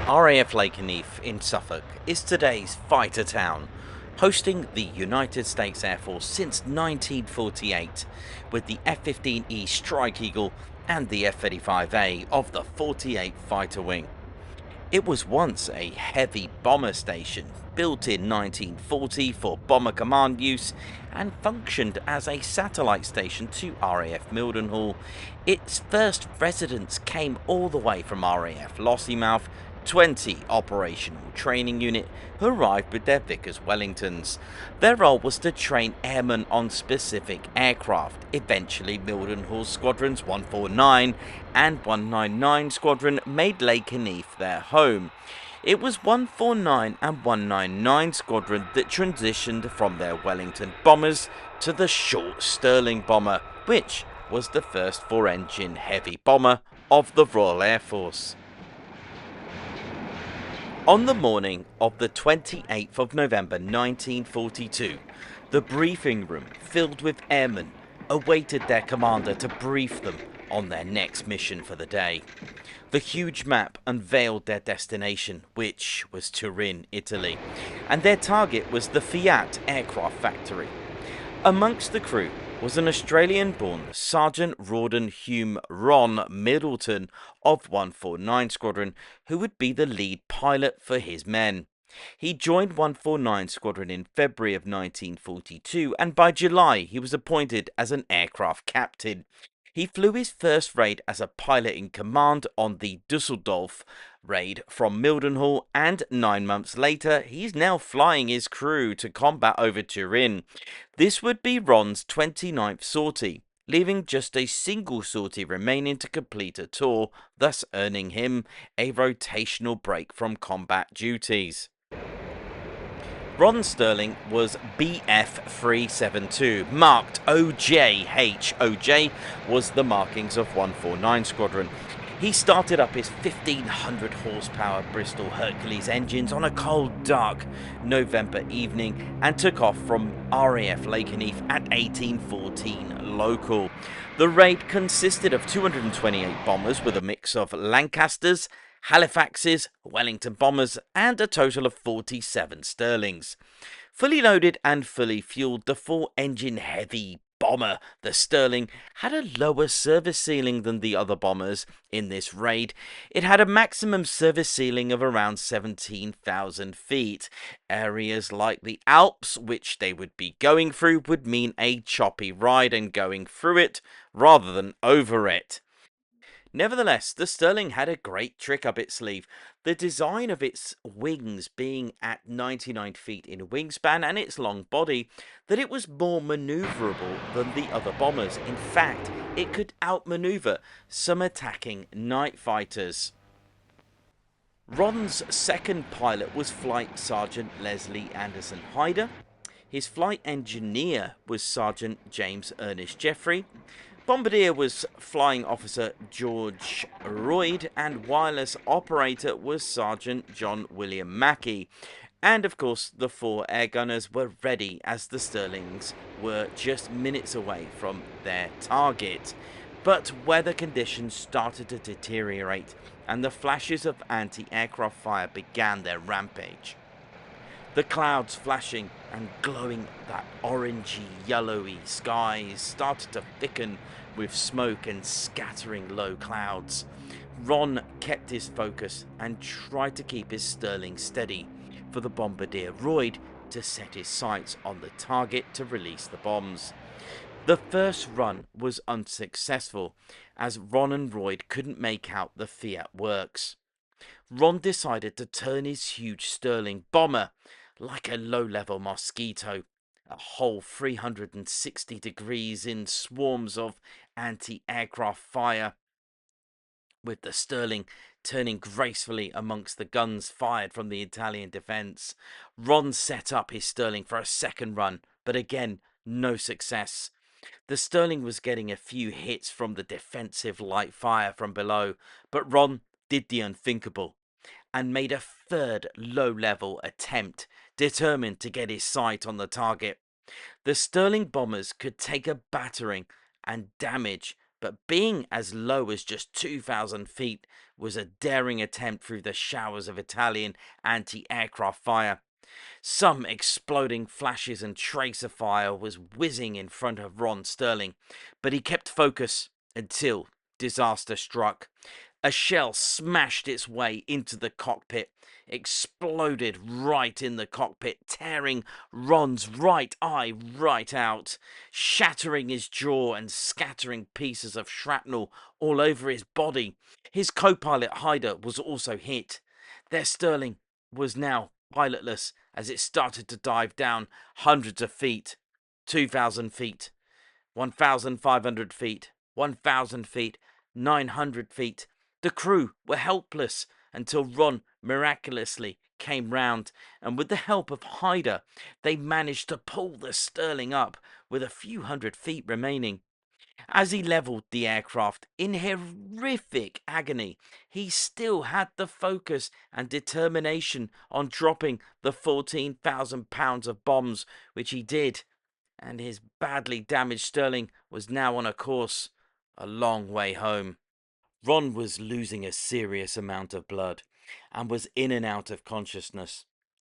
RAF Lakenheath in Suffolk is today's fighter town, hosting the United States Air Force since 1948 with the F-15E Strike Eagle and the F-35A of the 48 Fighter Wing. It was once a heavy bomber station, built in 1940 for bomber command use and functioned as a satellite station to RAF Middleton. Its first residents came all the way from RAF Lossiemouth 20 operational training unit who arrived with their Vickers Wellingtons. Their role was to train airmen on specific aircraft. Eventually Middleton's Squadrons 149 and 199 Squadron made Lakenheath their home. It was 149 and 199 Squadron that transitioned from their Wellington bombers to the short Stirling bomber, which was the first 4-engine heavy bomber of the Royal Air Force. On the morning of the 28th of November 1942, the briefing room filled with airmen awaited their commander to brief them on their next mission for the day. The huge map unveiled their destination, which was Turin, Italy, and their target was the FIAT aircraft factory. Amongst the crew was an Australian-born Sergeant Rawden Hume Ron Middleton of 149 Squadron, who would be the lead pilot for his men. He joined 149 Squadron in February of 1942, and by July he was appointed as an aircraft captain. He flew his first raid as a pilot in command on the Dusseldorf raid from Middleton, and 9 months later he's now flying his crew to combat over Turin. This would be Ron's 29th sortie, leaving just a single sortie remaining to complete a tour, thus earning him a rotational break from combat duties. Ron Stirling was BF372, marked OJH. OJ was the markings of 149 Squadron. He started up his 1500 horsepower Bristol Hercules engines on a cold, dark November evening and took off from RAF Lakenheath at 1814 local. The raid consisted of 228 bombers with a mix of Lancasters, Halifaxes, Wellington bombers, and a total of 47 Stirlings. Fully loaded and fully fueled, the 4-engine heavy bomber, the Stirling, had a lower service ceiling than the other bombers in this raid. It had a maximum service ceiling of around 17,000 feet. Areas like the Alps, which they would be going through, would mean a choppy ride and going through it rather than over it. Nevertheless, the Stirling had a great trick up its sleeve, the design of its wings being at 99 feet in wingspan and its long body, that it was more manoeuvrable than the other bombers. In fact, it could outmaneuver some attacking night fighters. Ron's second pilot was Flight Sergeant Leslie Anderson Hyder. His flight engineer was Sergeant James Ernest Jeffrey. Bombardier was Flying Officer George Royde, and wireless operator was Sergeant John William Mackey. And of course, the 4 air gunners were ready as the Stirlings were just minutes away from their target. But weather conditions started to deteriorate, and the flashes of anti-aircraft fire began their rampage. The clouds flashing and glowing that orangey yellowy skies started to thicken with smoke and scattering low clouds. Ron kept his focus and tried to keep his Stirling steady for the Bombardier Royde to set his sights on the target to release the bombs. The first run was unsuccessful as Ron and Royde couldn't make out the FIAT works. Ron decided to turn his huge Stirling bomber like a low-level Mosquito, a whole 360 degrees in swarms of anti-aircraft fire, with the Stirling turning gracefully amongst the guns fired from the Italian defence. Ron set up his Stirling for a second run, but again, no success. The Stirling was getting a few hits from the defensive light fire from below, but Ron did the unthinkable and made a third low-level attempt, determined to get his sight on the target. The Stirling bombers could take a battering and damage but being as low as just 2,000 feet was a daring attempt through the showers of Italian anti-aircraft fire. Some exploding flashes and tracer fire was whizzing in front of Ron Stirling, but he kept focus until disaster struck. A shell smashed its way into the cockpit, exploded right in the cockpit, tearing Ron's right eye right out, shattering his jaw and scattering pieces of shrapnel all over his body. His co-pilot Hyder was also hit. Their Stirling was now pilotless as it started to dive down hundreds of feet, 2,000 feet, 1,500 feet, 1,000 feet, 900 feet. The crew were helpless until Ron miraculously came round, and with the help of Hyder, they managed to pull the Stirling up with a few hundred feet remaining. As he levelled the aircraft in horrific agony, he still had the focus and determination on dropping the 14,000 pounds of bombs, which he did, and his badly damaged Stirling was now on a course a long way home. Ron was losing a serious amount of blood and was in and out of consciousness.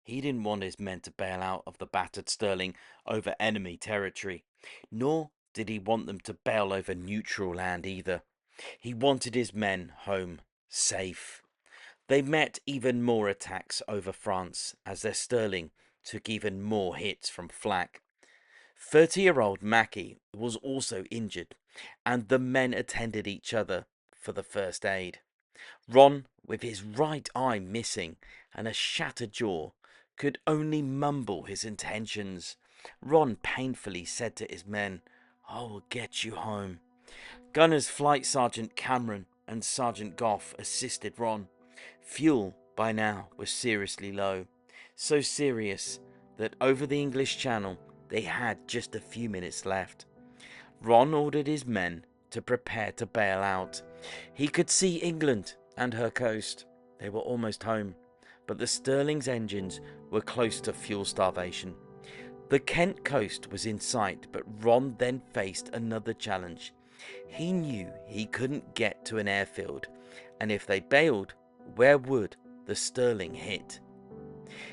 He didn't want his men to bail out of the battered Stirling over enemy territory, nor did he want them to bail over neutral land either. He wanted his men home safe. They met even more attacks over France as their Stirling took even more hits from flak. 30-year-old Mackie was also injured, and the men attended each other for the first aid. Ron, with his right eye missing and a shattered jaw, could only mumble his intentions. Ron painfully said to his men, "I will get you home." Gunners Flight Sergeant Cameron and Sergeant Goff assisted Ron. Fuel by now was seriously low, so serious that over the English Channel they had just a few minutes left. Ron ordered his men to prepare to bail out. He could see England and her coast. They were almost home, but the Stirling's engines were close to fuel starvation. The Kent coast was in sight, but Ron then faced another challenge. He knew he couldn't get to an airfield, and if they bailed, where would the Stirling hit?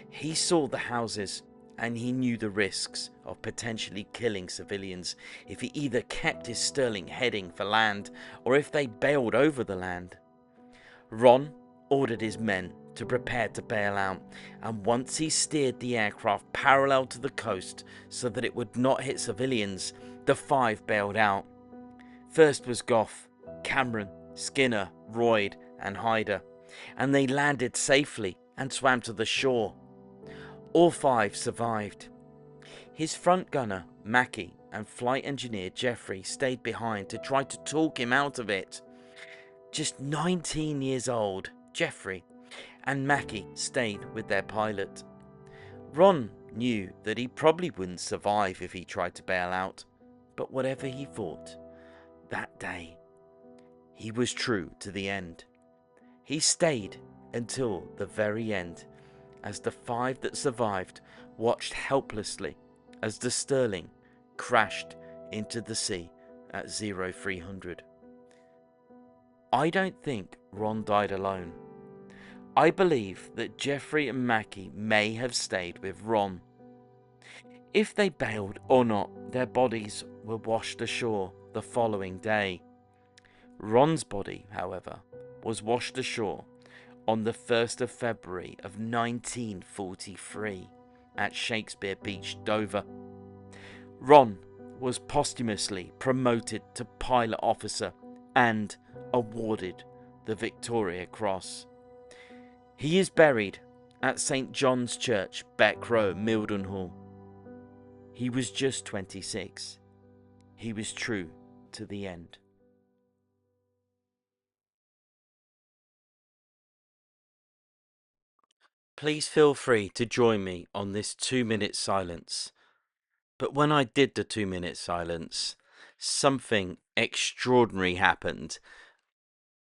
He saw the houses, and he knew the risks of potentially killing civilians if he either kept his Stirling heading for land or if they bailed over the land. Ron ordered his men to prepare to bail out, and once he steered the aircraft parallel to the coast so that it would not hit civilians, the 5 bailed out. First was Goff, Cameron, Skinner, Royde and Hyder, and they landed safely and swam to the shore. All 5 survived. His front gunner, Mackie, and flight engineer Jeffrey stayed behind to try to talk him out of it. Just 19 years old, Jeffrey and Mackie stayed with their pilot. Ron knew that he probably wouldn't survive if he tried to bail out, but whatever he thought, that day, he was true to the end. He stayed until the very end, as the 5 that survived watched helplessly as the Stirling crashed into the sea at 0300. I don't think Ron died alone. I believe that Jeffrey and Mackie may have stayed with Ron. If they bailed or not, their bodies were washed ashore the following day. Ron's body, however, was washed ashore on the 1st of February of 1943 at Shakespeare Beach, Dover. Ron was posthumously promoted to pilot officer and awarded the Victoria Cross. He is buried at St. John's Church, Beck Row, Middleton. He was just 26. He was true to the end. Please feel free to join me on this 2-minute silence. But when I did the 2-minute silence, something extraordinary happened.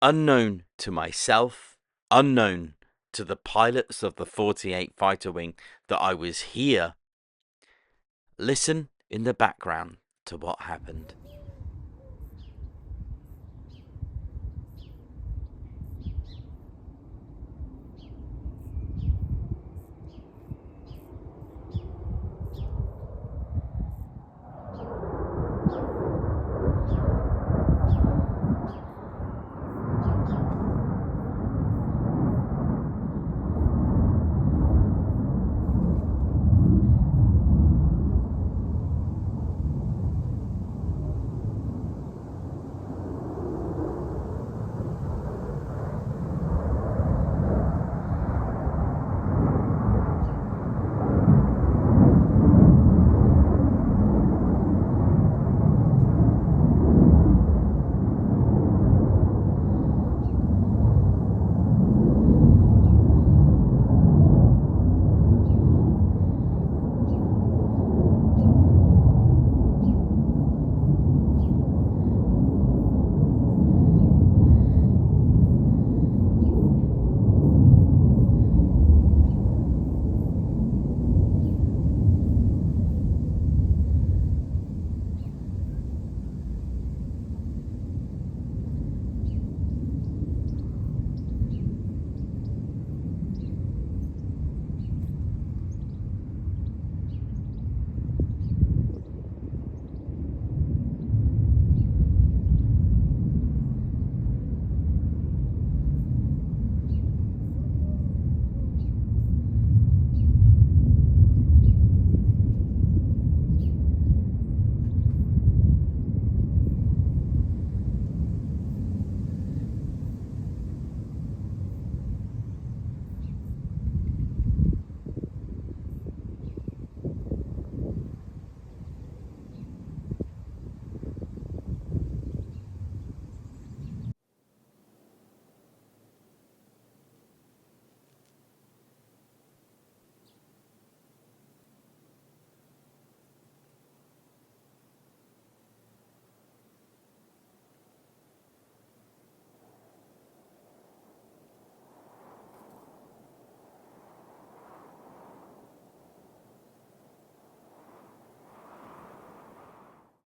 Unknown to myself, unknown to the pilots of the 48 Fighter Wing that I was here. Listen in the background to what happened.